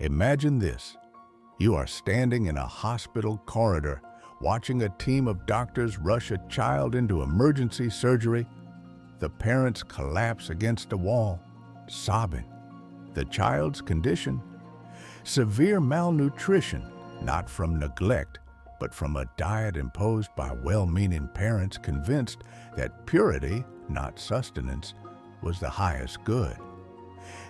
Imagine this. You are standing in a hospital corridor, watching a team of doctors rush a child into emergency surgery. The parents collapse against a wall, sobbing. The child's condition? Severe malnutrition, not from neglect, but from a diet imposed by well-meaning parents convinced that purity, not sustenance, was the highest good.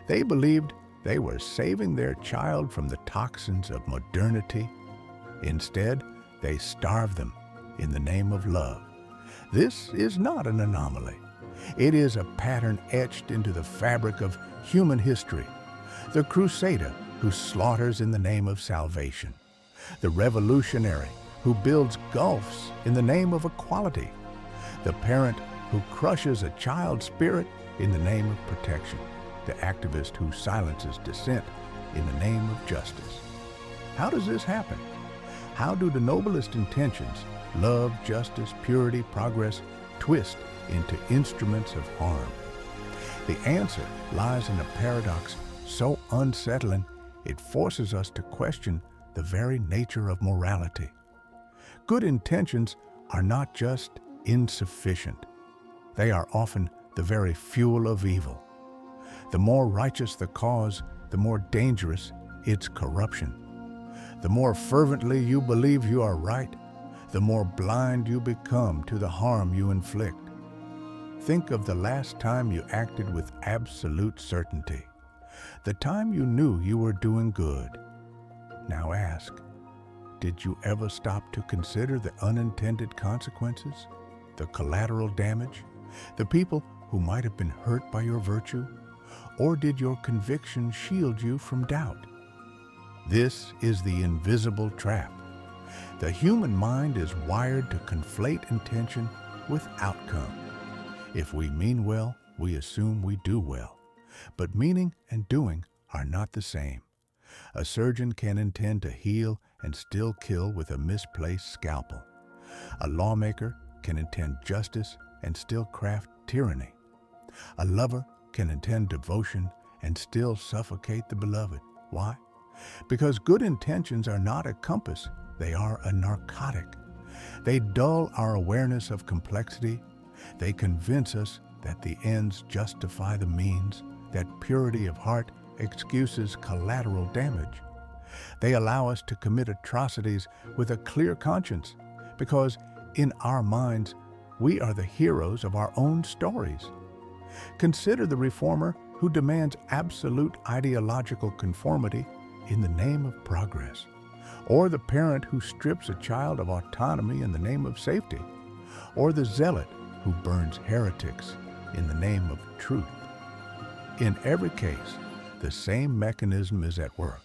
They believed they were saving their child from the toxins of modernity. Instead, they starved them in the name of love. This is not an anomaly. It is a pattern etched into the fabric of human history. The crusader who slaughters in the name of salvation. The revolutionary who builds gulfs in the name of equality. The parent who crushes a child's spirit in the name of protection. The activist who silences dissent in the name of justice. How does this happen? How do the noblest intentions, love, justice, purity, progress, twist into instruments of harm? The answer lies in a paradox so unsettling it forces us to question the very nature of morality. Good intentions are not just insufficient. They are often the very fuel of evil. The more righteous the cause, the more dangerous its corruption. The more fervently you believe you are right, the more blind you become to the harm you inflict. Think of the last time you acted with absolute certainty, the time you knew you were doing good. Now ask, did you ever stop to consider the unintended consequences, the collateral damage, the people who might have been hurt by your virtue? Or did your conviction shield you from doubt? This is the invisible trap. The human mind is wired to conflate intention with outcome. If we mean well, we assume we do well. But meaning and doing are not the same. A surgeon can intend to heal and still kill with a misplaced scalpel. A lawmaker can intend justice and still craft tyranny. A lover can intend devotion and still suffocate the beloved. Why? Because good intentions are not a compass, they are a narcotic. They dull our awareness of complexity. They convince us that the ends justify the means, that purity of heart excuses collateral damage. They allow us to commit atrocities with a clear conscience, because in our minds, we are the heroes of our own stories. Consider the reformer who demands absolute ideological conformity in the name of progress, or the parent who strips a child of autonomy in the name of safety, or the zealot who burns heretics in the name of truth. In every case, the same mechanism is at work.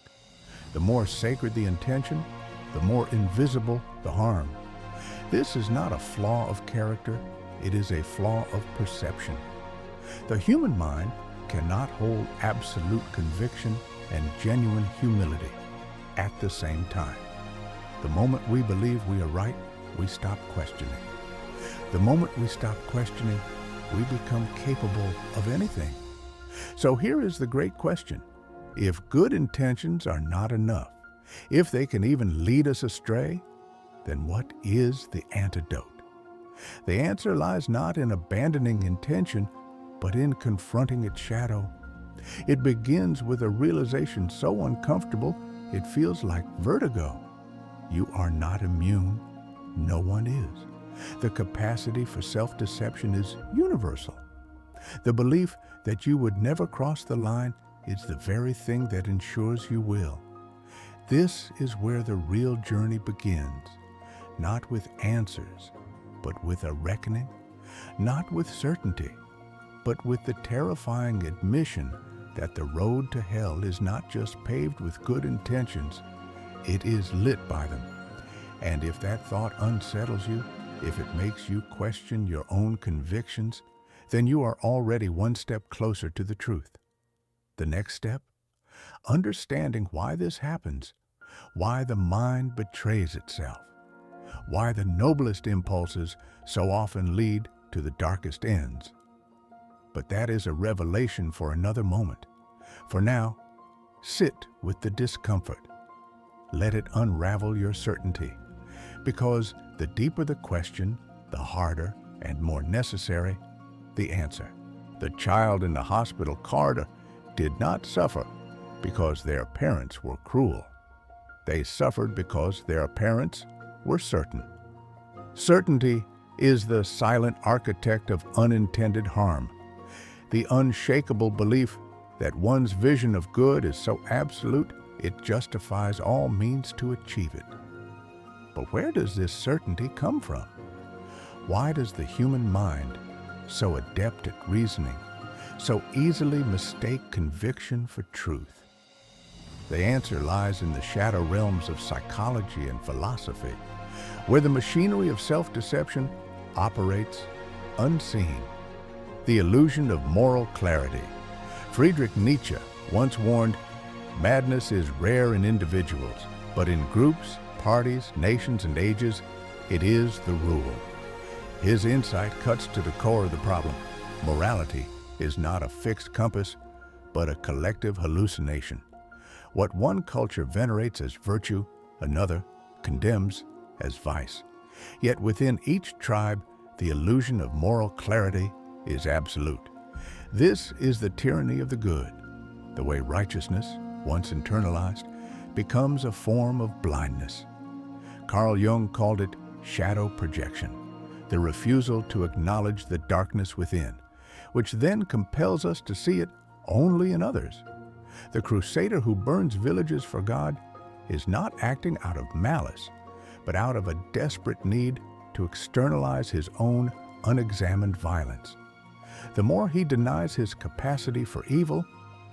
The more sacred the intention, the more invisible the harm. This is not a flaw of character, it is a flaw of perception. The human mind cannot hold absolute conviction and genuine humility at the same time. The moment we believe we are right, we stop questioning. The moment we stop questioning, we become capable of anything. So here is the great question. If good intentions are not enough, if they can even lead us astray, then what is the antidote? The answer lies not in abandoning intention, but in confronting its shadow. It begins with a realization so uncomfortable it feels like vertigo. You are not immune. No one is. The capacity for self-deception is universal. The belief that you would never cross the line is the very thing that ensures you will. This is where the real journey begins, not with answers, but with a reckoning, not with certainty, but with the terrifying admission that the road to hell is not just paved with good intentions, it is lit by them. And if that thought unsettles you, if it makes you question your own convictions, then you are already one step closer to the truth. The next step? Understanding why this happens, why the mind betrays itself, why the noblest impulses so often lead to the darkest ends. But that is a revelation for another moment. For now, Sit with the discomfort. Let it unravel your certainty, because the deeper the question, the harder and more necessary the answer. The child in the hospital corridor did not suffer because their parents were cruel. They suffered because their parents were certain. Certainty is the silent architect of unintended harm, the unshakable belief that one's vision of good is so absolute it justifies all means to achieve it. But where does this certainty come from? Why does the human mind, so adept at reasoning, so easily mistake conviction for truth? The answer lies in the shadow realms of psychology and philosophy, where the machinery of self-deception operates unseen. The illusion of moral clarity. Friedrich Nietzsche once warned, "Madness is rare in individuals, but in groups, parties, nations, and ages, it is the rule." His insight cuts to the core of the problem. Morality is not a fixed compass, but a collective hallucination. What one culture venerates as virtue, another condemns as vice. Yet within each tribe, the illusion of moral clarity is absolute. This is the tyranny of the good, the way righteousness, once internalized, becomes a form of blindness. Carl Jung called it shadow projection, the refusal to acknowledge the darkness within, which then compels us to see it only in others. The crusader who burns villages for God is not acting out of malice, but out of a desperate need to externalize his own unexamined violence. The more he denies his capacity for evil,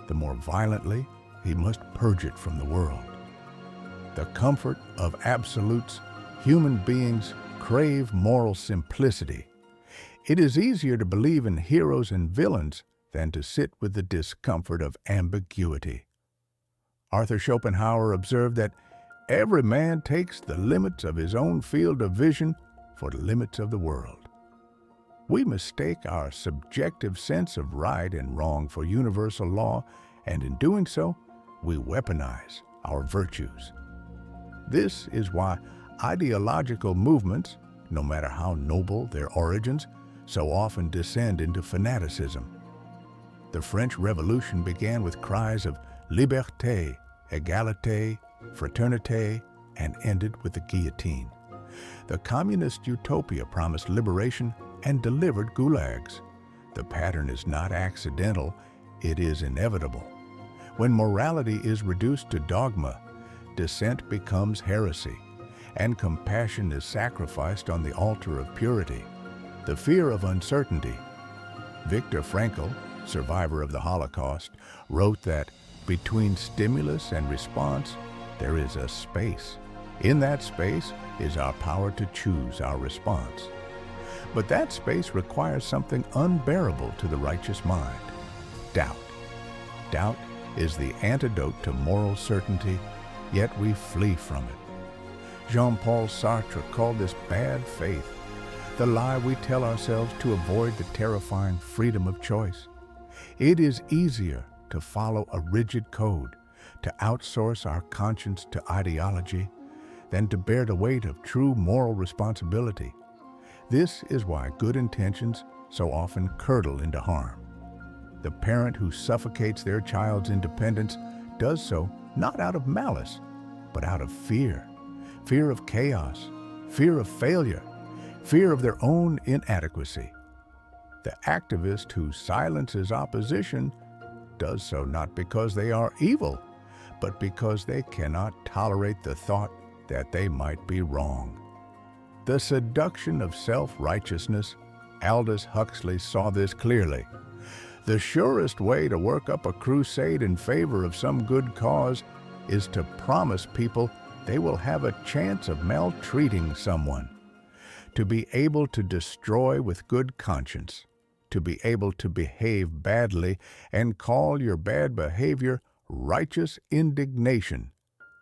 the more violently he must purge it from the world. The comfort of absolutes, human beings crave moral simplicity. It is easier to believe in heroes and villains than to sit with the discomfort of ambiguity. Arthur Schopenhauer observed that every man takes the limits of his own field of vision for the limits of the world. We mistake our subjective sense of right and wrong for universal law, and in doing so, we weaponize our virtues. This is why ideological movements, no matter how noble their origins, so often descend into fanaticism. The French Revolution began with cries of liberté, égalité, fraternité, and ended with the guillotine. The communist utopia promised liberation and delivered gulags. The pattern is not accidental, it is inevitable. When morality is reduced to dogma, dissent becomes heresy, and compassion is sacrificed on the altar of purity. The fear of uncertainty. Viktor Frankl, survivor of the Holocaust, wrote that between stimulus and response, there is a space. In that space is our power to choose our response. But that space requires something unbearable to the righteous mind: doubt. Doubt is the antidote to moral certainty, yet we flee from it. Jean-Paul Sartre called this bad faith, the lie we tell ourselves to avoid the terrifying freedom of choice. It is easier to follow a rigid code, to outsource our conscience to ideology, than to bear the weight of true moral responsibility. This is why good intentions so often curdle into harm. The parent who suffocates their child's independence does so not out of malice, but out of fear. Fear of chaos, fear of failure, fear of their own inadequacy. The activist who silences opposition does so not because they are evil, but because they cannot tolerate the thought that they might be wrong. The seduction of self-righteousness. Aldous Huxley saw this clearly. The surest way to work up a crusade in favor of some good cause is to promise people they will have a chance of maltreating someone. To be able to destroy with good conscience, to be able to behave badly and call your bad behavior righteous indignation.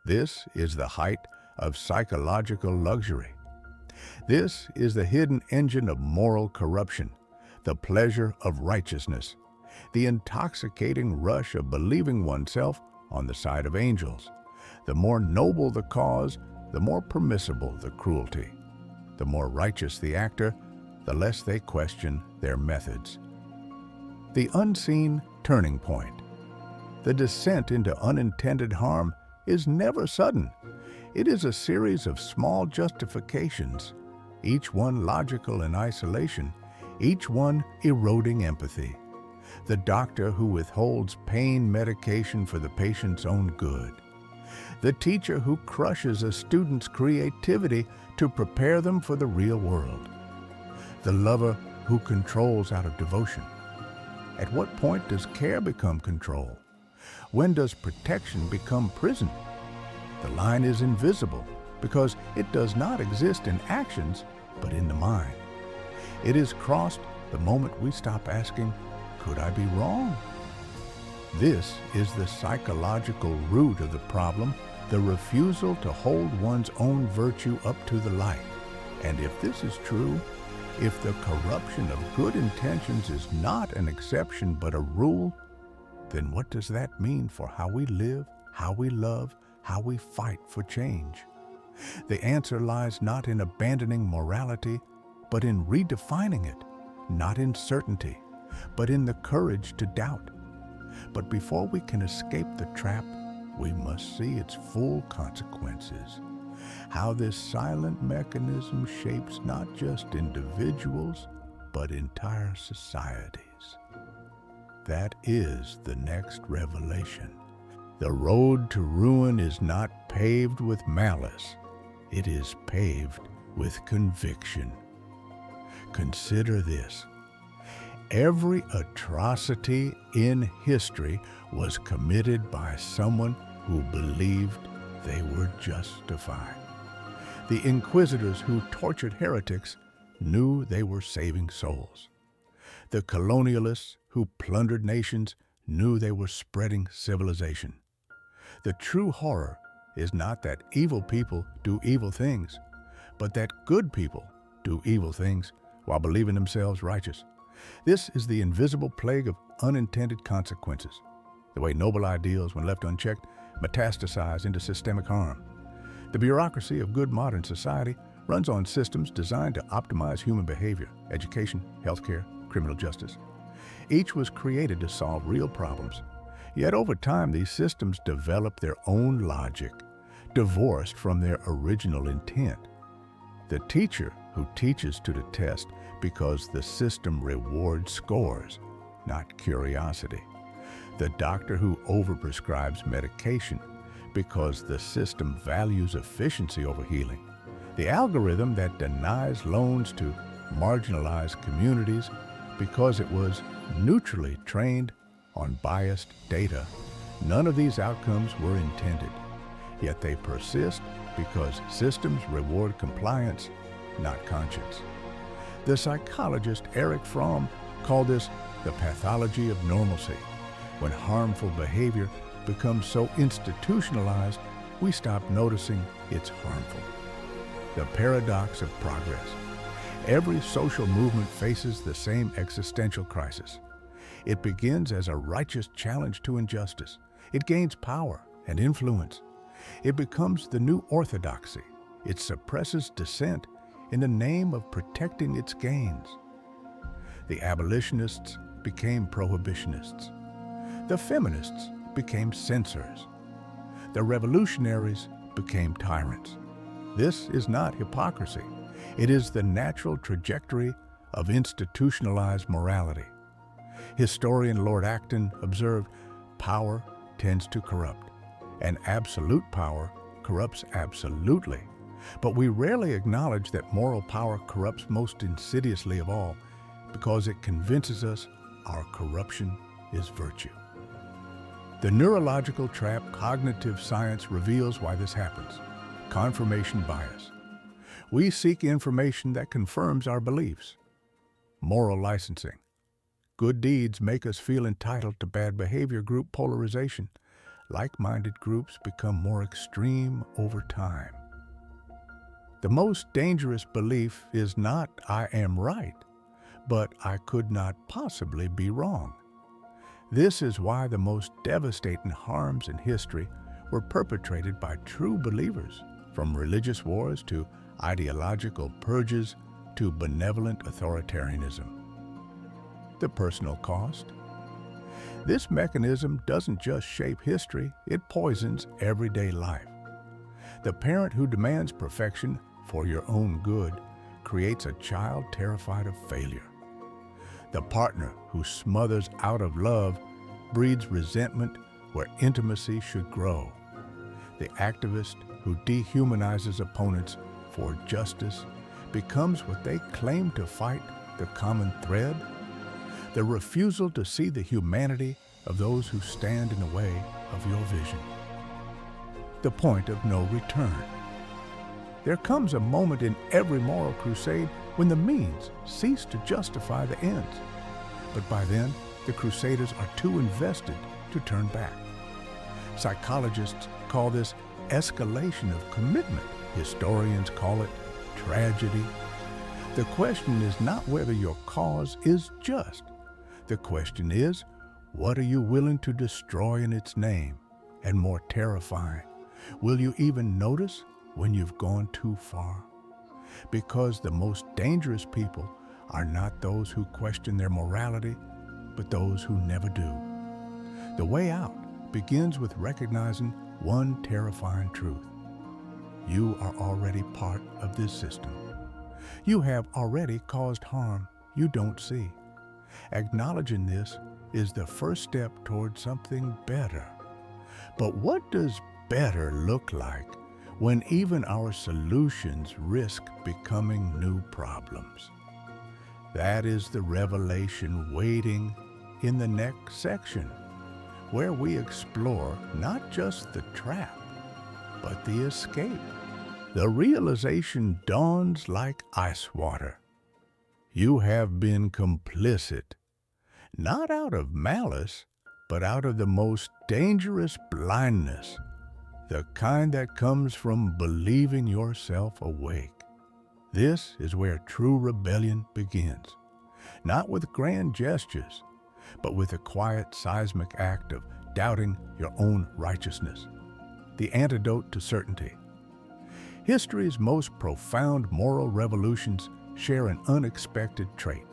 This is the height of psychological luxury. This is the hidden engine of moral corruption, the pleasure of righteousness, the intoxicating rush of believing oneself on the side of angels. The more noble the cause, the more permissible the cruelty. The more righteous the actor, the less they question their methods. The unseen turning point. The descent into unintended harm is never sudden. It is a series of small justifications, each one logical in isolation, each one eroding empathy. The doctor who withholds pain medication for the patient's own good. The teacher who crushes a student's creativity to prepare them for the real world. The lover who controls out of devotion. At what point does care become control? When does protection become prison? The line is invisible because it does not exist in actions, but in the mind. It is crossed the moment we stop asking, could I be wrong? This is the psychological root of the problem, the refusal to hold one's own virtue up to the light. And if this is true, if the corruption of good intentions is not an exception but a rule, then what does that mean for how we live, how we love, how we fight for change? The answer lies not in abandoning morality, but in redefining it, not in certainty, but in the courage to doubt. But before we can escape the trap, we must see its full consequences. How this silent mechanism shapes not just individuals, but entire societies. That is the next revelation. The road to ruin is not paved with malice. It is paved with conviction. Consider this. Every atrocity in history was committed by someone who believed they were justified. The inquisitors who tortured heretics knew they were saving souls. The colonialists who plundered nations knew they were spreading civilization. The true horror is not that evil people do evil things, but that good people do evil things while believing themselves righteous. This is the invisible plague of unintended consequences, the way noble ideals, when left unchecked, metastasize into systemic harm. The bureaucracy of good modern society runs on systems designed to optimize human behavior, education, healthcare, criminal justice. Each was created to solve real problems. Yet over time, these systems develop their own logic, divorced from their original intent. The teacher who teaches to the test because the system rewards scores, not curiosity. The doctor who overprescribes medication because the system values efficiency over healing. The algorithm that denies loans to marginalized communities because it was neutrally trained on biased data. None of these outcomes were intended, yet they persist because systems reward compliance, not conscience. The psychologist Erich Fromm called this the pathology of normalcy. When harmful behavior becomes so institutionalized, we stop noticing it's harmful. The paradox of progress. Every social movement faces the same existential crisis. It begins as a righteous challenge to injustice. It gains power and influence. It becomes the new orthodoxy. It suppresses dissent in the name of protecting its gains. The abolitionists became prohibitionists. The feminists became censors. The revolutionaries became tyrants. This is not hypocrisy. It is the natural trajectory of institutionalized morality. Historian Lord Acton observed, power tends to corrupt, and absolute power corrupts absolutely. But we rarely acknowledge that moral power corrupts most insidiously of all, because it convinces us our corruption is virtue. The neurological trap cognitive science reveals why this happens. Confirmation bias. We seek information that confirms our beliefs. Moral licensing. Good deeds make us feel entitled to bad behavior. Group polarization. Like-minded groups become more extreme over time. The most dangerous belief is not, I am right, but I could not possibly be wrong. This is why the most devastating harms in history were perpetrated by true believers, from religious wars to ideological purges to benevolent authoritarianism. The personal cost. This mechanism doesn't just shape history, it poisons everyday life. The parent who demands perfection for your own good creates a child terrified of failure. The partner who smothers out of love breeds resentment where intimacy should grow. The activist who dehumanizes opponents for justice becomes what they claim to fight, the common thread. The refusal to see the humanity of those who stand in the way of your vision. The point of no return. There comes a moment in every moral crusade when the means cease to justify the ends. But by then, the crusaders are too invested to turn back. Psychologists call this escalation of commitment. Historians call it tragedy. The question is not whether your cause is just. The question is, what are you willing to destroy in its name? And more terrifying, will you even notice when you've gone too far? Because the most dangerous people are not those who question their morality, but those who never do. The way out begins with recognizing one terrifying truth. You are already part of this system. You have already caused harm you don't see. Acknowledging this is the first step toward something better. But what does better look like when even our solutions risk becoming new problems? That is the revelation waiting in the next section, where we explore not just the trap, but the escape. The realization dawns like ice water. You have been complicit, not out of malice, but out of the most dangerous blindness, the kind that comes from believing yourself awake. This is where true rebellion begins, not with grand gestures, but with a quiet seismic act of doubting your own righteousness, the antidote to certainty. History's most profound moral revolutions share an unexpected trait.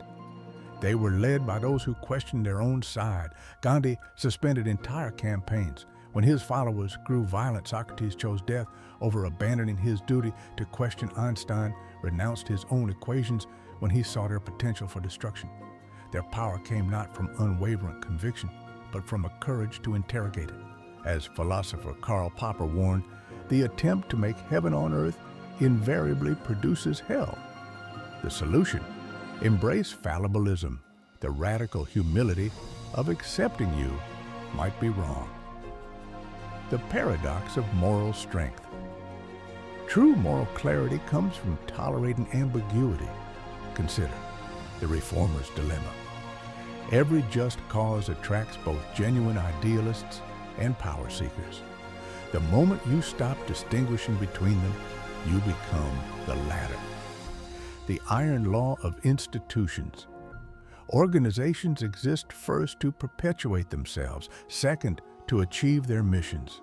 They were led by those who questioned their own side. Gandhi suspended entire campaigns. When his followers grew violent, Socrates chose death over abandoning his duty to question. Einstein renounced his own equations when he saw their potential for destruction. Their power came not from unwavering conviction, but from a courage to interrogate it. As philosopher Karl Popper warned, the attempt to make heaven on earth invariably produces hell. The solution: embrace fallibilism, the radical humility of accepting you might be wrong. The paradox of moral strength. True moral clarity comes from tolerating ambiguity. Consider the reformer's dilemma. Every just cause attracts both genuine idealists and power seekers. The moment you stop distinguishing between them, you become the latter. The iron law of institutions. Organizations exist first to perpetuate themselves, second to achieve their missions.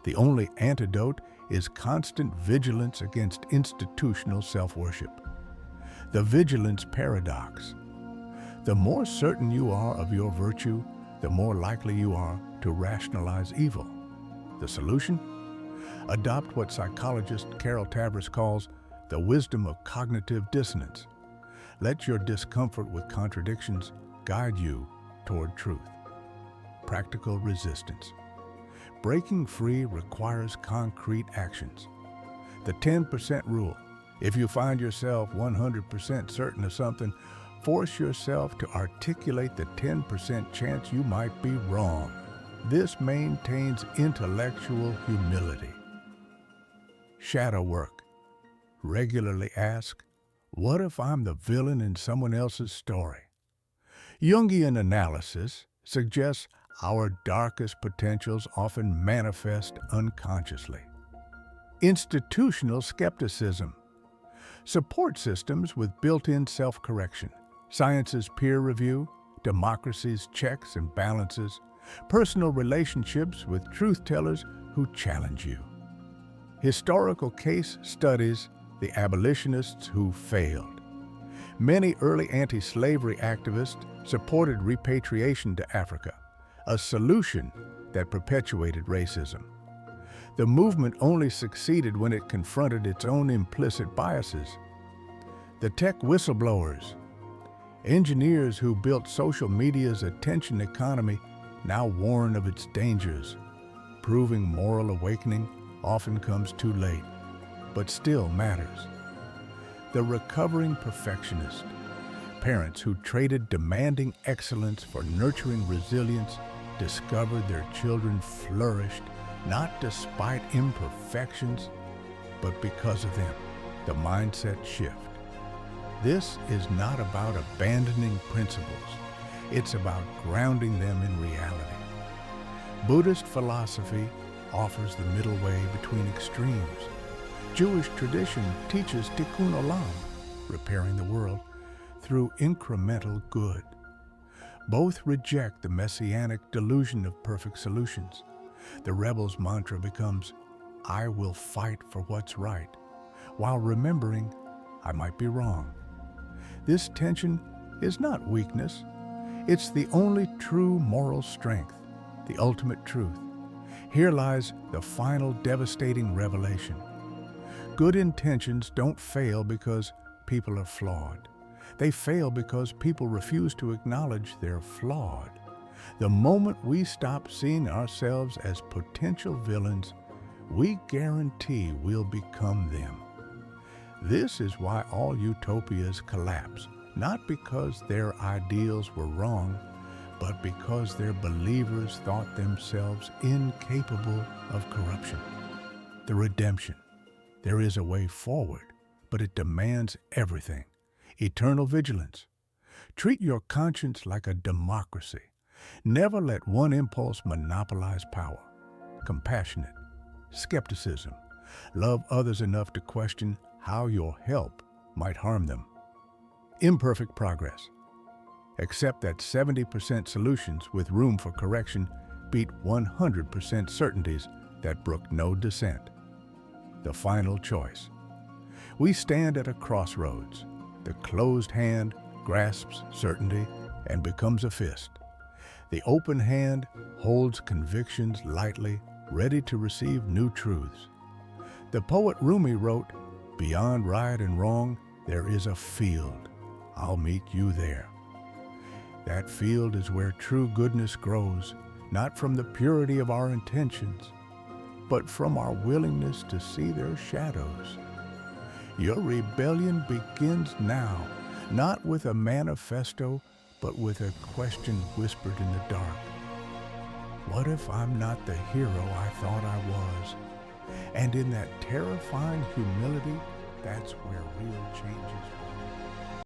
The only antidote is constant vigilance against institutional self-worship. The vigilance paradox. The more certain you are of your virtue, the more likely you are to rationalize evil. The solution? Adopt what psychologist Carol Tavris calls the wisdom of cognitive dissonance. Let your discomfort with contradictions guide you toward truth. Practical resistance. Breaking free requires concrete actions. The 10% rule. If you find yourself 100% certain of something, force yourself to articulate the 10% chance you might be wrong. This maintains intellectual humility. Shadow work. Regularly ask, what if I'm the villain in someone else's story? Jungian analysis suggests our darkest potentials often manifest unconsciously. Institutional skepticism. Support systems with built-in self-correction. Science's peer review, democracy's checks and balances, personal relationships with truth-tellers who challenge you. Historical case studies, the abolitionists who failed. Many early anti-slavery activists supported repatriation to Africa, a solution that perpetuated racism. The movement only succeeded when it confronted its own implicit biases. The tech whistleblowers, engineers who built social media's attention economy, now warn of its dangers, proving moral awakening often comes too late, but still matters. The recovering perfectionist, parents who traded demanding excellence for nurturing resilience, discovered their children flourished not despite imperfections, but because of them. The mindset shift. This is not about abandoning principles. It's about grounding them in reality. Buddhist philosophy offers the middle way between extremes. Jewish tradition teaches tikkun olam, repairing the world, through incremental good. Both reject the messianic delusion of perfect solutions. The rebel's mantra becomes, "I will fight for what's right," while remembering, "I might be wrong." This tension is not weakness. It's the only true moral strength, the ultimate truth. Here lies the final devastating revelation. Good intentions don't fail because people are flawed. They fail because people refuse to acknowledge they're flawed. The moment we stop seeing ourselves as potential villains, we guarantee we'll become them. This is why all utopias collapse, not because their ideals were wrong, but because their believers thought themselves incapable of corruption. The redemption. There is a way forward, but it demands everything. Eternal vigilance. Treat your conscience like a democracy. Never let one impulse monopolize power. Compassionate. Skepticism. Love others enough to question how your help might harm them. Imperfect progress. Accept that 70% solutions with room for correction beat 100% certainties that brook no dissent. The final choice. We stand at a crossroads. The closed hand grasps certainty and becomes a fist. The open hand holds convictions lightly, ready to receive new truths. The poet Rumi wrote, "Beyond right and wrong, there is a field. I'll meet you there." That field is where true goodness grows, not from the purity of our intentions, but from our willingness to see their shadows. Your rebellion begins now, not with a manifesto, but with a question whispered in the dark. What if I'm not the hero I thought I was? And in that terrifying humility, that's where real change is born.